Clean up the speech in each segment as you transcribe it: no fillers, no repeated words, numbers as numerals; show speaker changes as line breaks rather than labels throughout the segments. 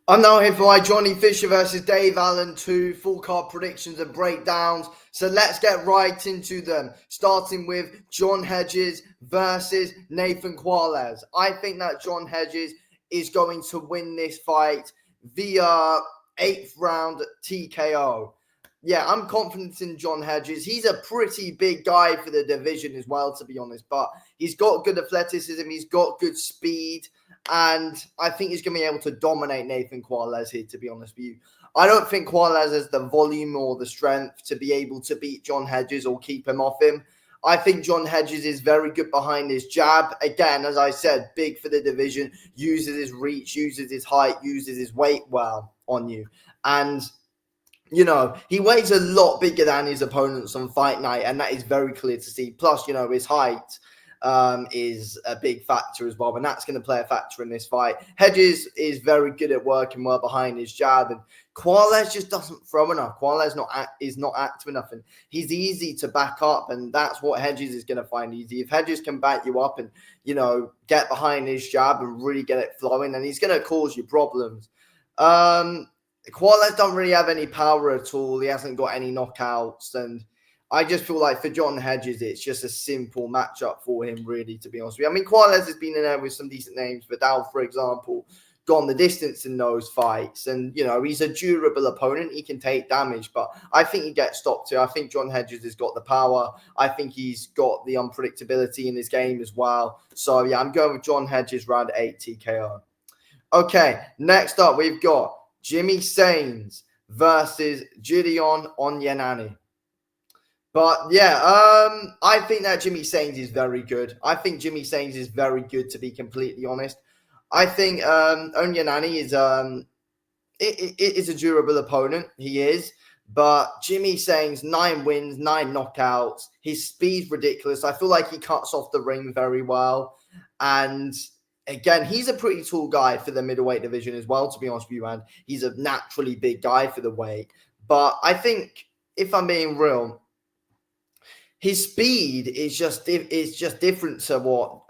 I'm now here for my Johnny Fisher versus Dave Allen 2 full card predictions and breakdowns. So let's get right into them. Starting with John Hedges versus Nathan Quales. I think that John Hedges is going to win this fight via 8th round TKO. Yeah, I'm confident in John Hedges. He's a pretty big guy for the division as well, to be honest. But he's got good athleticism. He's got good speed. And I think he's going to be able to dominate Nathan Quales here, to be honest with you. I don't think Quales has the volume or the strength to be able to beat John Hedges or keep him off him. I think John Hedges is very good behind his jab. Again, as I said, big for the division, uses his reach, uses his height, uses his weight well on you. And you know, he weighs a lot bigger than his opponents on fight night, and that is very clear to see. Plus, you know, his height is a big factor as well, and that's going to play a factor in this fight. Hedges is very good at working well behind his jab, and Quales just doesn't throw enough. Quales is not active enough, and he's easy to back up, and that's what Hedges is going to find easy. If Hedges can back you up and, you know, get behind his jab and really get it flowing, then he's going to cause you problems. Quales don't really have any power at all. He hasn't got any knockouts. And I just feel like for John Hedges, it's just a simple matchup for him, really, to be honest with you. I mean, Quales has been in there with some decent names. Vidal, for example, gone the distance in those fights. And, you know, he's a durable opponent. He can take damage. But I think he gets stopped too. I think John Hedges has got the power. I think he's got the unpredictability in his game as well. So, yeah, I'm going with John Hedges round 8 TKO. Okay, next up, we've got Jimmy Sainz versus Jillian Onani. But yeah, I think that Jimmy Sainz is very good. I think Jimmy Sainz is very good, to be completely honest. I think Onani is a durable opponent. He is. But Jimmy Sainz, 9 wins, 9 knockouts. His speed's ridiculous. I feel like he cuts off the ring very well. And again, he's a pretty tall guy for the middleweight division as well, to be honest with you, and he's a naturally big guy for the weight. But I think, if I'm being real, his speed is just different to what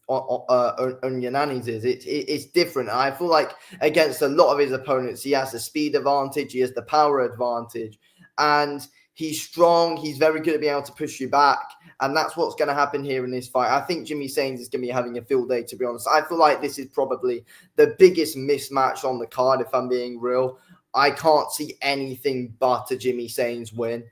Onani's is. It's different. I feel like against a lot of his opponents, he has the speed advantage, he has the power advantage, and he's strong. He's very good at being able to push you back. And that's what's going to happen here in this fight. I think Jimmy Sainz is going to be having a field day, to be honest. I feel like this is probably the biggest mismatch on the card, if I'm being real. I can't see anything but a Jimmy Sainz win.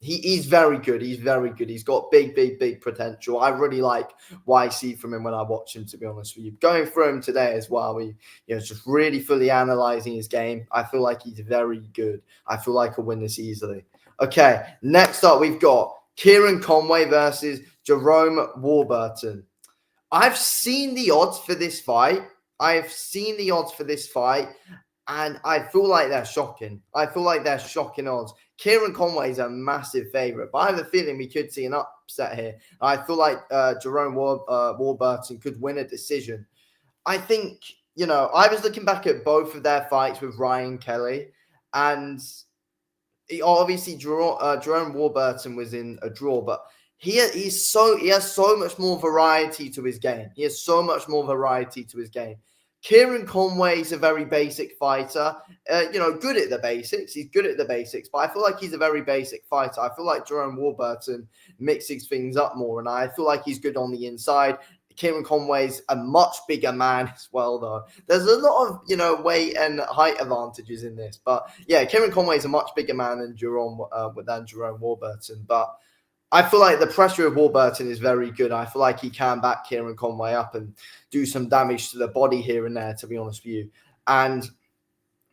He's very good. He's very good. He's got big potential. I really like what I see from him when I watch him, to be honest with you. Going through him today as well, just really fully analysing his game. I feel like he's very good. I feel like he'll win this easily. Okay, next up we've got Kieran Conway versus Jerome Walbertton. I've seen the odds for this fight. And I feel like they're shocking. I feel like they're shocking odds. Kieran Conway is a massive favourite, but I have a feeling we could see an upset here. I feel like Jerome Walbertton could win a decision. I think, I was looking back at both of their fights with Ryan Kelly, and obviously Jerome Walbertton was in a draw, but he has so much more variety to his game. Kieran Conway is a very basic fighter, good at the basics. He's good at the basics, but I feel like he's a very basic fighter. I feel like Jerome Walbertton mixes things up more, and I feel like he's good on the inside. Kieran Conway's a much bigger man as well, though. There's a lot of, weight and height advantages in this, but yeah, Kieran Conway's a much bigger man than Jerome Walbertton, but I feel like the pressure of Walbertton is very good. I feel like he can back Kieran Conway up and do some damage to the body here and there, to be honest with you. And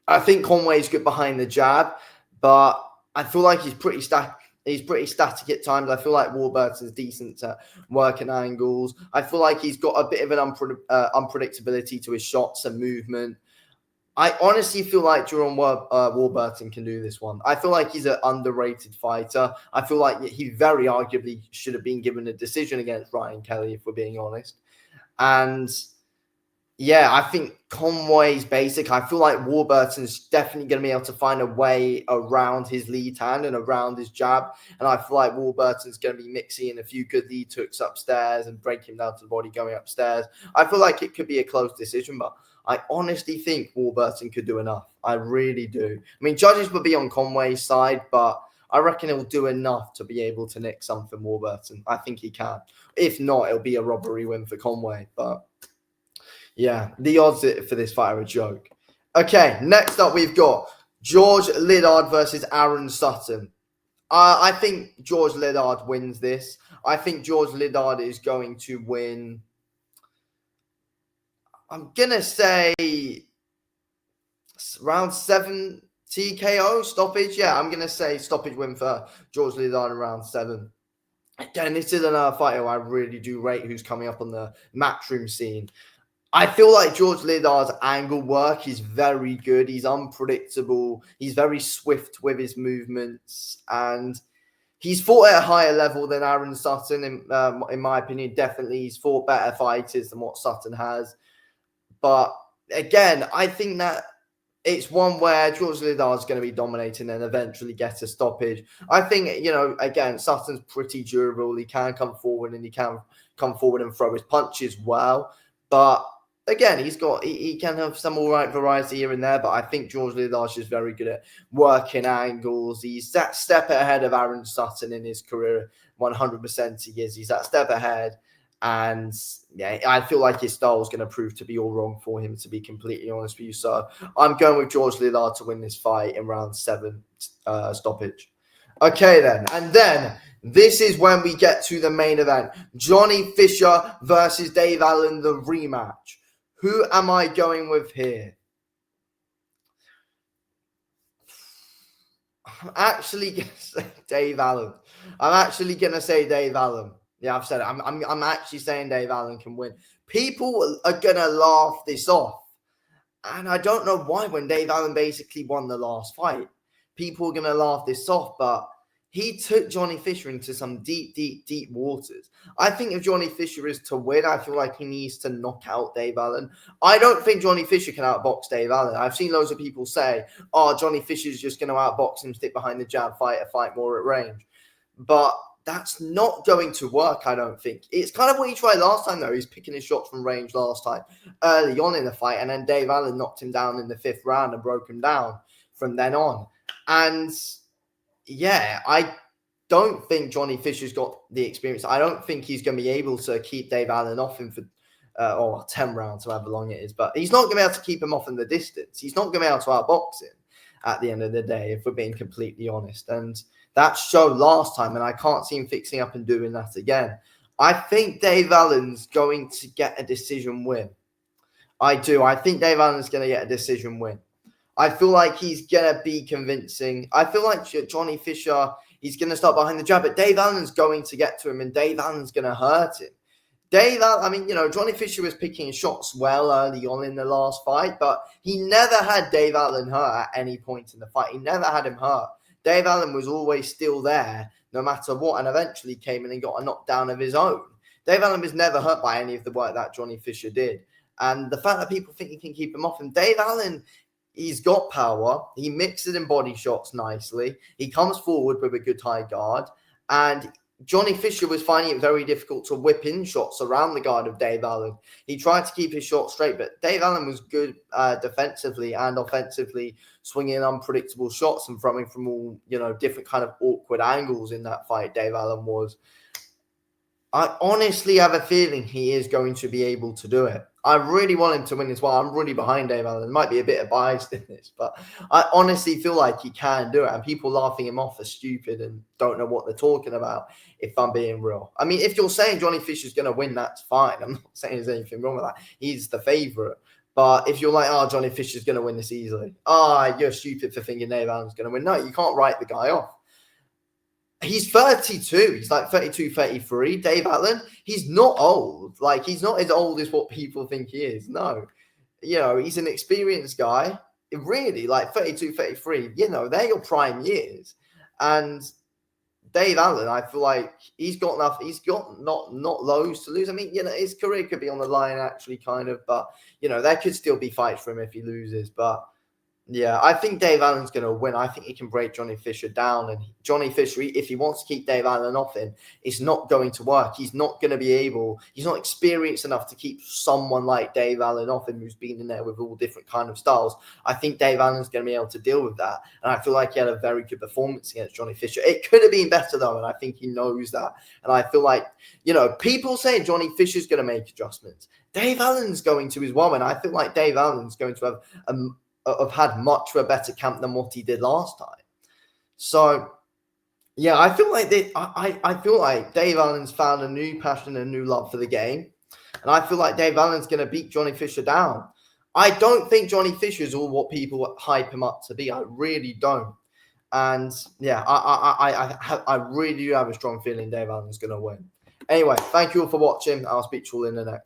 I think Conway's good behind the jab, but I feel like he's pretty static at times. I feel like Walberton's decent at working angles. I feel like he's got a bit of an unpredictability to his shots and movement. I honestly feel like Jerome Walbertton can do this one. I feel like he's an underrated fighter. I feel like he very arguably should have been given a decision against Ryan Kelly, if we're being honest. And yeah, I think Conway's basic. I feel like Warburton's definitely going to be able to find a way around his lead hand and around his jab. And I feel like Warburton's going to be mixing in a few good lead hooks upstairs and breaking him down to the body going upstairs. I feel like it could be a close decision, but I honestly think Walbertton could do enough. I really do. I mean, judges would be on Conway's side, but I reckon he'll do enough to be able to nick something Walbertton. I think he can. If not, it'll be a robbery win for Conway. But yeah, the odds for this fight are a joke. Okay, next up we've got George Lard versus Aaron Sutton. I think George Lard wins this. I think George Lard is going to win. I'm going to say round 7 TKO stoppage. Yeah, I'm going to say stoppage win for George Lard in round 7. Again, this is another fighter I really do rate who's coming up on the matchroom scene. I feel like George Lard's angle work is very good. He's unpredictable. He's very swift with his movements. And he's fought at a higher level than Aaron Sutton, in my opinion. Definitely, he's fought better fighters than what Sutton has. But again, I think that it's one where George Lard is going to be dominating and eventually get a stoppage. I think, again, Sutton's pretty durable. He can come forward and he can come forward and throw his punches well. But again, he can have some all right variety here and there, but I think George Lard is very good at working angles. He's that step ahead of Aaron Sutton in his career. 100% he is. He's that step ahead. And yeah, I feel like his style is going to prove to be all wrong for him, to be completely honest with you. So I'm going with George Lard to win this fight in round 7 stoppage. Okay, then. And then this is when we get to the main event. Johnny Fisher versus Dave Allen, the rematch. Who am I going with here? I'm actually going to say Dave Allen. Yeah, I've said it. I'm actually saying Dave Allen can win. People are going to laugh this off. And I don't know why, when Dave Allen basically won the last fight. People are going to laugh this off, but he took Johnny Fisher into some deep, deep, deep waters. I think if Johnny Fisher is to win, I feel like he needs to knock out Dave Allen. I don't think Johnny Fisher can outbox Dave Allen. I've seen loads of people say, Johnny Fisher's just going to outbox him, stick behind the jab, fight more at range. But that's not going to work, I don't think. It's kind of what he tried last time, though. He's picking his shots from range last time, early on in the fight, and then Dave Allen knocked him down in the 5th round and broke him down from then on. And yeah, I don't think Johnny Fisher's got the experience. I don't think he's going to be able to keep Dave Allen off him for 10 rounds, however long it is. But he's not going to be able to keep him off in the distance. He's not going to be able to outbox him at the end of the day, if we're being completely honest. And that showed last time, and I can't see him fixing up and doing that again. I think Dave Allen's going to get a decision win. I do. I think Dave Allen's going to get a decision win. I feel like he's going to be convincing. I feel like Johnny Fisher, he's going to start behind the jab, but Dave Allen's going to get to him, and Dave Allen's going to hurt him. Johnny Fisher was picking shots well early on in the last fight, but he never had Dave Allen hurt at any point in the fight. He never had him hurt. Dave Allen was always still there, no matter what, and eventually came in and got a knockdown of his own. Dave Allen was never hurt by any of the work that Johnny Fisher did. And the fact that people think he can keep him off him, Dave Allen, he's got power. He mixes in body shots nicely. He comes forward with a good high guard. And Johnny Fisher was finding it very difficult to whip in shots around the guard of Dave Allen. He tried to keep his shots straight, but Dave Allen was good defensively and offensively, swinging unpredictable shots and throwing from all, different kind of awkward angles in that fight. Dave Allen was. I honestly have a feeling he is going to be able to do it. I really want him to win as well. I'm really behind Dave Allen. There might be a bit of bias in this, but I honestly feel like he can do it. And people laughing him off are stupid and don't know what they're talking about, if I'm being real. I mean, if you're saying Johnny Fisher's going to win, that's fine. I'm not saying there's anything wrong with that. He's the favourite. But if you're like, Johnny Fisher's going to win this easily. You're stupid for thinking Dave Allen's going to win. No, you can't write the guy off. He's 32. He's like 32, 33. Dave Allen, he's not old. Like, he's not as old as what people think he is. No. He's an experienced guy. Really, like 32, 33. They're your prime years. And Dave Allen, I feel like he's got enough. He's got not loads to lose. I mean, his career could be on the line, actually, kind of. But, there could still be fights for him if he loses. But Yeah, I think Dave Allen's going to win. I think he can break Johnny Fisher down. And Johnny Fisher, if he wants to keep Dave Allen off him, it's not going to work. He's not going to be able, he's not experienced enough to keep someone like Dave Allen off him who's been in there with all different kind of styles. I think Dave Allen's going to be able to deal with that. And I feel like he had a very good performance against Johnny Fisher. It could have been better though, and I think he knows that. And I feel like, people saying Johnny Fisher's going to make adjustments. Dave Allen's going to as well. And I feel like Dave Allen's going to have had much of a better camp than what he did last time. So, yeah, I feel like I feel like Dave Allen's found a new passion and a new love for the game. And I feel like Dave Allen's going to beat Johnny Fisher down. I don't think Johnny Fisher is all what people hype him up to be. I really don't. And, yeah, I really do have a strong feeling Dave Allen's going to win. Anyway, thank you all for watching. I'll speak to you all in the next one.